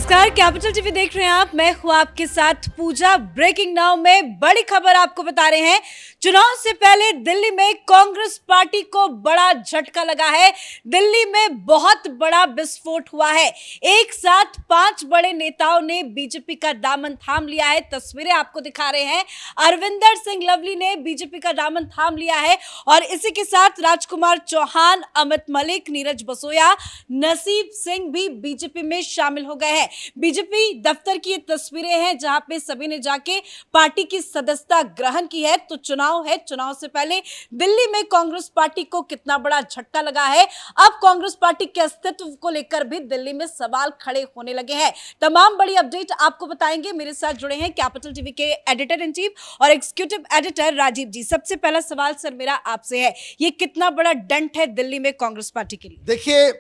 नमस्कार, capital TV देख रहे हैं आप। मैं हूं आपके साथ पूजा। ब्रेकिंग नाउ में बड़ी खबर आपको बता रहे हैं। चुनाव से पहले दिल्ली में कांग्रेस पार्टी को बड़ा झटका लगा है। दिल्ली में बहुत बड़ा विस्फोट हुआ है। एक साथ 5 बड़े नेताओं ने बीजेपी का दामन थाम लिया है। तस्वीरें आपको दिखा रहे हैं। अरविंदर सिंह लवली ने बीजेपी का दामन थाम लिया है और इसी के साथ राजकुमार चौहान, अमित मलिक, नीरज बसोया, नसीब सिंह भी बीजेपी में शामिल हो गए हैं। बीजेपी दफ्तर की ये तस्वीरें हैं जहां पे सभी ने जाके पार्टी की सदस्यता ग्रहण की है। तो चुनाव है, चुनाव से पहले दिल्ली में कांग्रेस पार्टी को कितना बड़ा झटका लगा है। अब कांग्रेस पार्टी के अस्तित्व को लेकर भी दिल्ली में सवाल खड़े होने लगे हैं। तमाम बड़ी अपडेट आपको बताएंगे। मेरे साथ जुड़े हैं कैपिटल टीवी के एडिटर इन चीफ और एग्जीक्यूटिव एडिटर राजीव जी। सबसे पहला सवाल सर मेरा आपसे है, ये कितना बड़ा डंट है दिल्ली में कांग्रेस पार्टी के लिए? देखिए,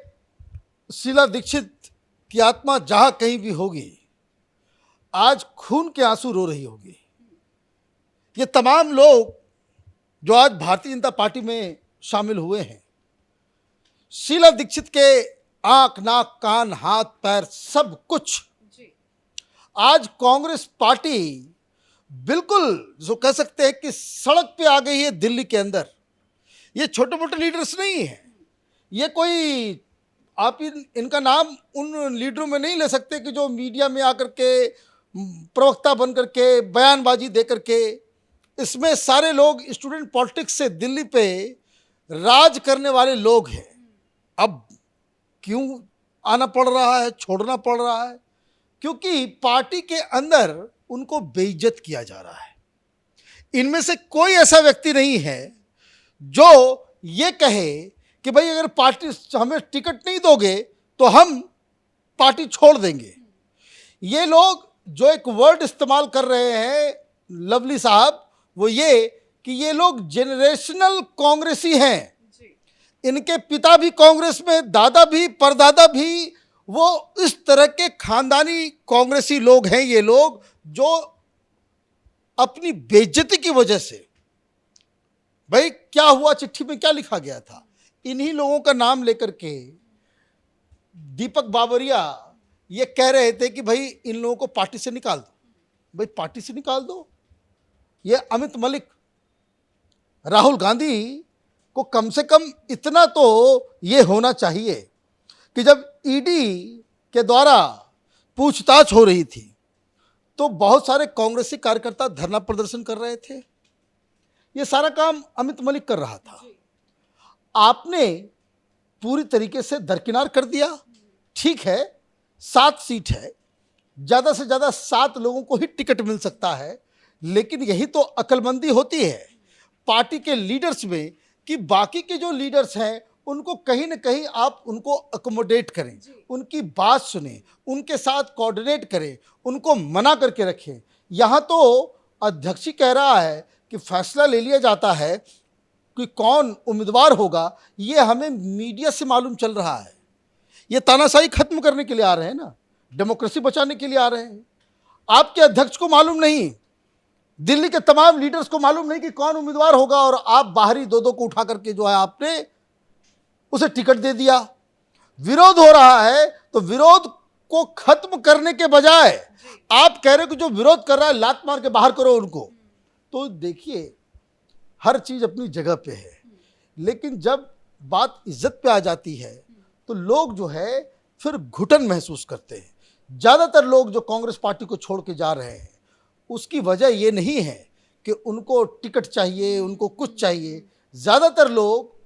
शीला दीक्षित की आत्मा जहां कहीं भी होगी, आज खून के आंसू रो रही होगी। ये तमाम लोग जो आज भारतीय जनता पार्टी में शामिल हुए हैं, शीला दीक्षित के आंख, नाक, कान, हाथ, पैर सब कुछ आज कांग्रेस पार्टी बिल्कुल जो कह सकते हैं कि सड़क पे आ गई है दिल्ली के अंदर। ये छोटे मोटे लीडर्स नहीं है। ये कोई आप इनका नाम उन लीडरों में नहीं ले सकते कि जो मीडिया में आकर के प्रवक्ता बन करके बयानबाजी दे करके, इसमें सारे लोग स्टूडेंट पॉलिटिक्स से दिल्ली पे राज करने वाले लोग हैं। अब क्यों आना पड़ रहा है, छोड़ना पड़ रहा है? क्योंकि पार्टी के अंदर उनको बेइज्जत किया जा रहा है। इनमें से कोई ऐसा व्यक्ति नहीं है जो ये कहे कि भाई अगर पार्टी हमें टिकट नहीं दोगे तो हम पार्टी छोड़ देंगे। ये लोग जो एक वर्ड इस्तेमाल कर रहे हैं लवली साहब, वो ये कि ये लोग जेनरेशनल कांग्रेसी हैं। इनके पिता भी कांग्रेस में, दादा भी, परदादा भी, वो इस तरह के खानदानी कांग्रेसी लोग हैं। ये लोग जो अपनी बेइज्जती की वजह से, भाई क्या हुआ, चिट्ठी में क्या लिखा गया था, इन्हीं लोगों का नाम लेकर के दीपक बाबरिया ये कह रहे थे कि भाई इन लोगों को पार्टी से निकाल दो। भाई पार्टी से निकाल दो? ये अमित मलिक, राहुल गांधी को कम से कम इतना तो ये होना चाहिए कि जब ईडी के द्वारा पूछताछ हो रही थी तो बहुत सारे कांग्रेसी कार्यकर्ता धरना प्रदर्शन कर रहे थे। ये सारा काम अमित मलिक कर रहा था। आपने पूरी तरीके से दरकिनार कर दिया। ठीक है, 7 सीट है, ज़्यादा से ज़्यादा 7 लोगों को ही टिकट मिल सकता है, लेकिन यही तो अक्लमंदी होती है पार्टी के लीडर्स में कि बाकी के जो लीडर्स हैं उनको कहीं ना कहीं आप उनको अकोमोडेट करें, उनकी बात सुनें, उनके साथ कोऑर्डिनेट करें, उनको मना करके रखें। यहाँ तो अध्यक्ष ही कह रहा है कि फैसला ले लिया जाता है कि कौन उम्मीदवार होगा, ये हमें मीडिया से मालूम चल रहा है। ये तानाशाही खत्म करने के लिए आ रहे हैं ना, डेमोक्रेसी बचाने के लिए आ रहे हैं। आपके अध्यक्ष को मालूम नहीं, दिल्ली के तमाम लीडर्स को मालूम नहीं कि कौन उम्मीदवार होगा, और आप बाहरी दो को उठा करके जो है आपने उसे टिकट दे दिया। विरोध हो रहा है तो विरोध को खत्म करने के बजाय आप कह रहे हो कि जो विरोध कर रहा है लात मार के बाहर करो उनको। तो देखिए, हर चीज अपनी जगह पे है, लेकिन जब बात इज्जत पे आ जाती है तो लोग जो है फिर घुटन महसूस करते हैं। ज़्यादातर लोग जो कांग्रेस पार्टी को छोड़ के जा रहे हैं उसकी वजह ये नहीं है कि उनको टिकट चाहिए, उनको कुछ चाहिए। ज़्यादातर लोग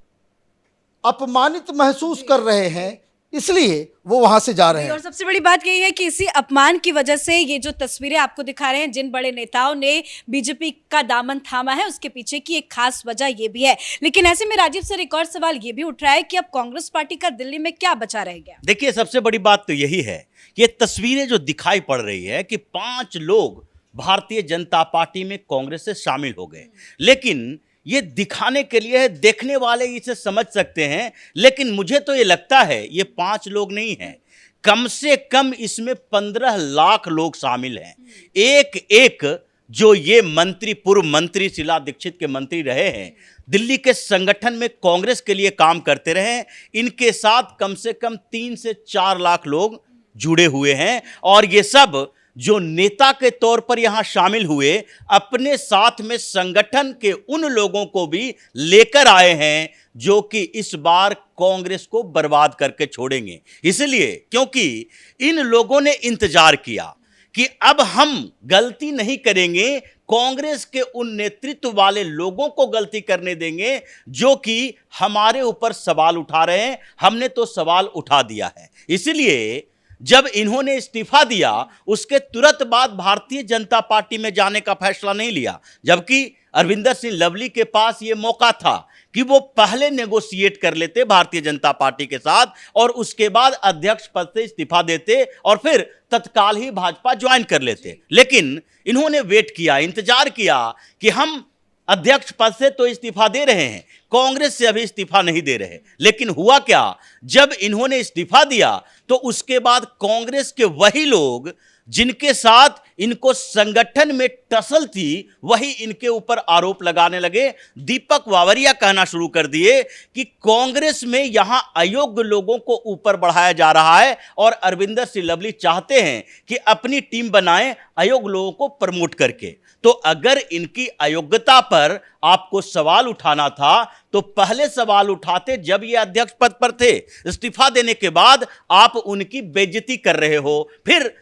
अपमानित महसूस कर रहे हैं, इसलिए वो वहां से जा रहे हैं। और सबसे बड़ी बात यही है कि इसी अपमान की वजह से ये जो तस्वीरें आपको दिखा रहे हैं, जिन बड़े नेताओं ने बीजेपी का दामन थामा है, उसके पीछे की एक खास वजह ये भी है। लेकिन ऐसे में राजीव सर, एक और सवाल ये भी उठ रहा है कि अब कांग्रेस पार्टी का दिल्ली में क्या बचा रह गया? देखिए, सबसे बड़ी बात तो यही है, ये तस्वीरें जो दिखाई पड़ रही है कि 5 लोग भारतीय जनता पार्टी में कांग्रेस से शामिल हो गए। लेकिन ये दिखाने के लिए है, देखने वाले इसे समझ सकते हैं, लेकिन मुझे तो ये लगता है ये 5 लोग नहीं हैं, कम से कम इसमें 15 लाख लोग शामिल हैं। एक एक जो ये मंत्री, पूर्व मंत्री शीला दीक्षित के मंत्री रहे हैं, दिल्ली के संगठन में कांग्रेस के लिए काम करते रहे हैं, इनके साथ कम से कम 3 से 4 लाख लोग जुड़े हुए हैं और ये सब जो नेता के तौर पर यहां शामिल हुए अपने साथ में संगठन के उन लोगों को भी लेकर आए हैं जो कि इस बार कांग्रेस को बर्बाद करके छोड़ेंगे। इसलिए क्योंकि इन लोगों ने इंतजार किया कि अब हम गलती नहीं करेंगे, कांग्रेस के उन नेतृत्व वाले लोगों को गलती करने देंगे जो कि हमारे ऊपर सवाल उठा रहे हैं। हमने तो सवाल उठा दिया है। इसलिए जब इन्होंने इस्तीफा दिया उसके तुरंत बाद भारतीय जनता पार्टी में जाने का फैसला नहीं लिया, जबकि अरविंदर सिंह लवली के पास यह मौका था कि वो पहले नेगोशिएट कर लेते भारतीय जनता पार्टी के साथ और उसके बाद अध्यक्ष पद से इस्तीफा देते और फिर तत्काल ही भाजपा ज्वाइन कर लेते। लेकिन इन्होंने वेट किया, इंतजार किया कि हम अध्यक्ष पद से तो इस्तीफा दे रहे हैं, कांग्रेस से अभी इस्तीफा नहीं दे रहे। लेकिन हुआ क्या, जब इन्होंने इस्तीफा दिया तो उसके बाद कांग्रेस के वही लोग जिनके साथ इनको संगठन में टसल थी वही इनके ऊपर आरोप लगाने लगे। दीपक वावरिया कहना शुरू कर दिए कि कांग्रेस में यहां अयोग्य लोगों को ऊपर बढ़ाया जा रहा है और अरविंदर सिंह लवली चाहते हैं कि अपनी टीम बनाएं अयोग्य लोगों को प्रमोट करके। तो अगर इनकी अयोग्यता पर आपको सवाल उठाना था तो पहले सवाल उठाते जब ये अध्यक्ष पद पर थे। इस्तीफा देने के बाद आप उनकी बेइज्जती कर रहे हो। फिर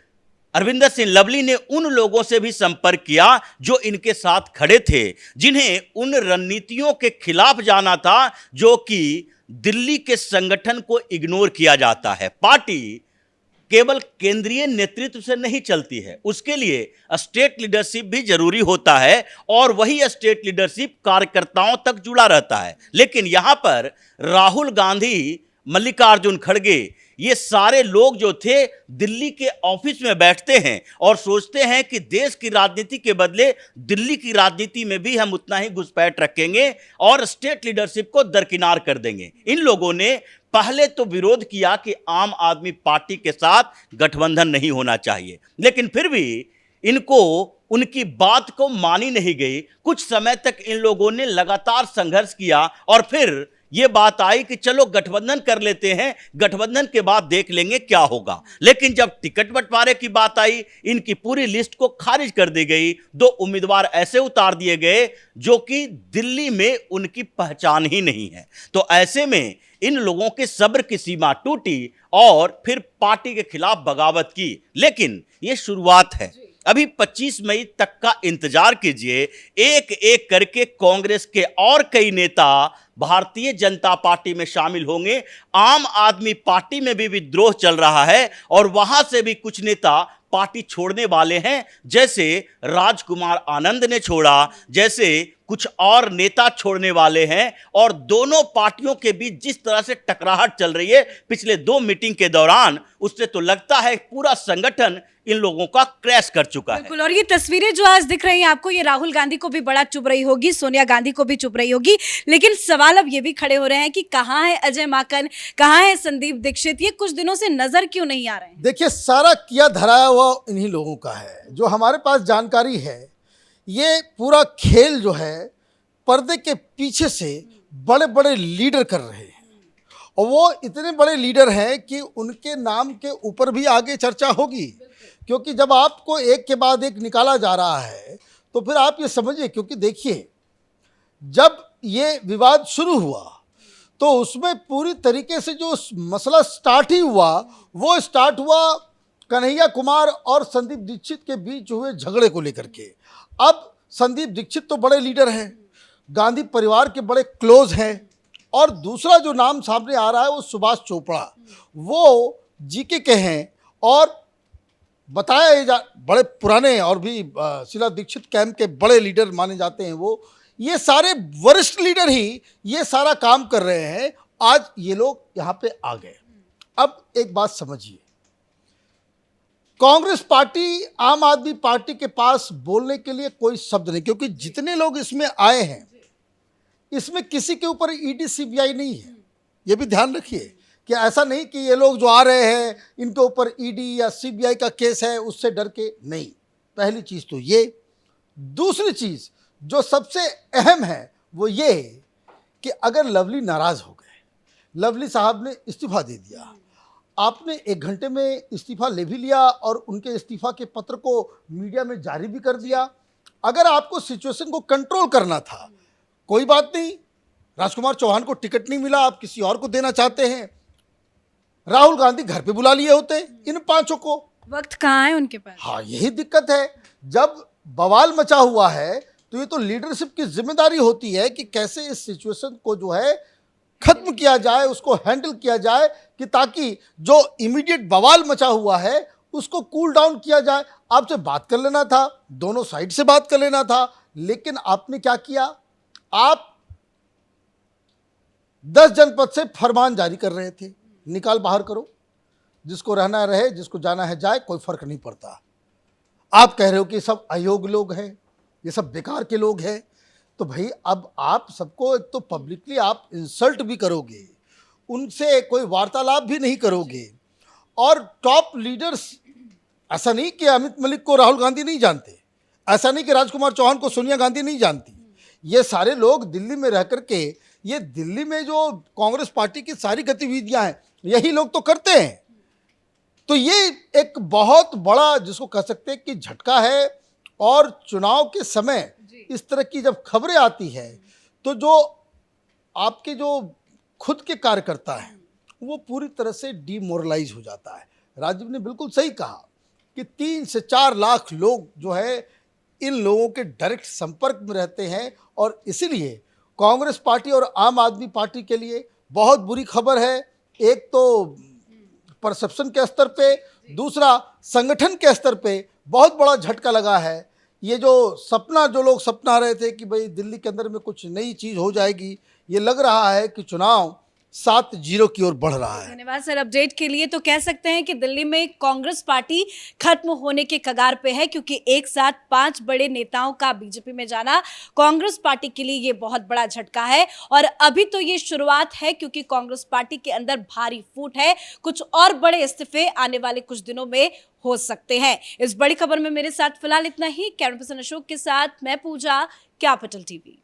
अरविंदर सिंह लवली ने उन लोगों से भी संपर्क किया जो इनके साथ खड़े थे, जिन्हें उन रणनीतियों के खिलाफ जाना था जो कि दिल्ली के संगठन को इग्नोर किया जाता है। पार्टी केवल केंद्रीय नेतृत्व से नहीं चलती है, उसके लिए स्टेट लीडरशिप भी जरूरी होता है और वही स्टेट लीडरशिप कार्यकर्ताओं तक जुड़ा रहता है। लेकिन यहां पर राहुल गांधी, मल्लिकार्जुन खड़गे, ये सारे लोग जो थे दिल्ली के ऑफिस में बैठते हैं और सोचते हैं कि देश की राजनीति के बदले दिल्ली की राजनीति में भी हम उतना ही घुसपैठ रखेंगे और स्टेट लीडरशिप को दरकिनार कर देंगे। इन लोगों ने पहले तो विरोध किया कि आम आदमी पार्टी के साथ गठबंधन नहीं होना चाहिए, लेकिन फिर भी इनको उनकी बात को मानी नहीं गई। कुछ समय तक इन लोगों ने लगातार संघर्ष किया और फिर ये बात आई कि चलो गठबंधन कर लेते हैं, गठबंधन के बाद देख लेंगे क्या होगा। लेकिन जब टिकट बंटवारे की बात आई, इनकी पूरी लिस्ट को खारिज कर दी गई। 2 उम्मीदवार ऐसे उतार दिए गए जो कि दिल्ली में उनकी पहचान ही नहीं है। तो ऐसे में इन लोगों के सब्र की सीमा टूटी और फिर पार्टी के खिलाफ बगावत की। लेकिन ये शुरुआत है, अभी 25 मई तक का इंतजार कीजिए। एक एक करके कांग्रेस के और कई नेता भारतीय जनता पार्टी में शामिल होंगे। आम आदमी पार्टी में भी विद्रोह चल रहा है और वहां से भी कुछ नेता पार्टी छोड़ने वाले हैं, जैसे राजकुमार आनंद ने छोड़ा, जैसे कुछ और नेता छोड़ने वाले हैं। और दोनों पार्टियों के बीच जिस तरह से टकराहट चल रही है पिछले 2 मीटिंग के दौरान, उससे तो लगता है पूरा संगठन इन लोगों का क्रैश कर चुका है। बिल्कुल। और ये तस्वीरें जो आज दिख रही हैं आपको, ये राहुल गांधी को भी बड़ा चुभ रही होगी, सोनिया गांधी को भी चुभ रही होगी। लेकिन सवाल अब ये भी खड़े हो रहे हैं कि कहाँ है अजय माकन, कहाँ है संदीप दीक्षित, ये कुछ दिनों से नजर क्यों नहीं आ रहे हैं? देखिए, सारा किया धराया हुआ इन्हीं लोगों का है। जो हमारे पास जानकारी है, ये पूरा खेल जो है पर्दे के पीछे से बड़े बड़े लीडर कर रहे हैं और वो इतने बड़े लीडर हैं कि उनके नाम के ऊपर भी आगे चर्चा होगी। क्योंकि जब आपको एक के बाद एक निकाला जा रहा है तो फिर आप ये समझिए, क्योंकि देखिए, जब ये विवाद शुरू हुआ तो उसमें पूरी तरीके से जो मसला स्टार्ट ही हुआ, वो स्टार्ट हुआ कन्हैया कुमार और संदीप दीक्षित के बीच हुए झगड़े को लेकर के। अब संदीप दीक्षित तो बड़े लीडर हैं, गांधी परिवार के बड़े क्लोज हैं, और दूसरा जो नाम सामने आ रहा है वो सुभाष चोपड़ा, वो जीके के हैं और बताया बड़े पुराने और भी शीला दीक्षित कैंप के बड़े लीडर माने जाते हैं। वो ये सारे वरिष्ठ लीडर ही ये सारा काम कर रहे हैं। आज ये लोग यहाँ पे आ गए। अब एक बात समझिए, कांग्रेस पार्टी, आम आदमी पार्टी के पास बोलने के लिए कोई शब्द नहीं, क्योंकि जितने लोग इसमें आए हैं इसमें किसी के ऊपर ईडी सीबीआई नहीं है। ये भी ध्यान रखिए कि ऐसा नहीं कि ये लोग जो आ रहे हैं इनके ऊपर ईडी या सीबीआई का केस है, उससे डर के नहीं। पहली चीज़ तो ये। दूसरी चीज़ जो सबसे अहम है वो ये कि अगर लवली नाराज़ हो गए, लवली साहब ने इस्तीफा दे दिया, आपने 1 घंटे में इस्तीफा ले भी लिया और उनके इस्तीफा के पत्र को मीडिया में जारी भी कर दिया। अगर आपको सिचुएशन को कंट्रोल करना था, कोई बात नहीं, राजकुमार चौहान को टिकट नहीं मिला, आप किसी और को देना चाहते हैं, राहुल गांधी घर पे बुला लिए होते इन 5 को। वक्त कहाँ है उनके पास? हाँ, यही दिक्कत है। जब बवाल मचा हुआ है तो ये तो लीडरशिप की जिम्मेदारी होती है कि कैसे इस सिचुएशन को जो है खत्म किया जाए, उसको हैंडल किया जाए, कि ताकि जो इमीडिएट बवाल मचा हुआ है उसको कूल डाउन किया जाए। आपसे बात कर लेना था, दोनों साइड से बात कर लेना था, लेकिन आपने क्या किया? आप 10 जनपद से फरमान जारी कर रहे थे, निकाल बाहर करो, जिसको रहना रहे, जिसको जाना है जाए, कोई फर्क नहीं पड़ता। आप कह रहे हो कि सब अयोग्य लोग हैं, ये सब बेकार के लोग हैं, तो भाई अब आप सबको एक तो पब्लिकली आप इंसल्ट भी करोगे, उनसे कोई वार्तालाप भी नहीं करोगे, और टॉप लीडर्स, ऐसा नहीं कि अमित मलिक को राहुल गांधी नहीं जानते, ऐसा नहीं कि राजकुमार चौहान को सोनिया गांधी नहीं जानती, ये सारे लोग दिल्ली में रह करके, ये दिल्ली में जो कांग्रेस पार्टी की सारी गतिविधियां हैं यही लोग तो करते हैं। तो ये एक बहुत बड़ा, जिसको कह सकते हैं कि झटका है। और चुनाव के समय इस तरह की जब खबरें आती है तो जो आपके जो खुद के कार्यकर्ता हैं वो पूरी तरह से डिमोरलाइज हो जाता है। राजीव ने बिल्कुल सही कहा कि 3 से 4 लाख लोग जो है इन लोगों के डायरेक्ट संपर्क में रहते हैं, और इसीलिए कांग्रेस पार्टी और आम आदमी पार्टी के लिए बहुत बुरी खबर है। एक तो परसेप्शन के स्तर पे, दूसरा संगठन के स्तर पे बहुत बड़ा झटका लगा है। ये जो सपना, जो लोग सपना रहे थे कि भाई दिल्ली के अंदर में कुछ नई चीज़ हो जाएगी, ये लग रहा है कि चुनाव 7-0 की ओर बढ़ रहा है। धन्यवाद सर अपडेट के लिए। तो कह सकते हैं कि दिल्ली में कांग्रेस पार्टी खत्म होने के कगार पे है, क्योंकि एक साथ 5 बड़े नेताओं का बीजेपी में जाना कांग्रेस पार्टी के लिए ये बहुत बड़ा झटका है। और अभी तो ये शुरुआत है, क्योंकि कांग्रेस पार्टी के अंदर भारी फूट है, कुछ और बड़े इस्तीफे आने वाले कुछ दिनों में हो सकते हैं। इस बड़ी खबर में मेरे साथ फिलहाल इतना ही। कैमरा पर्सन अशोक के साथ मैं पूजा, कैपिटल टीवी।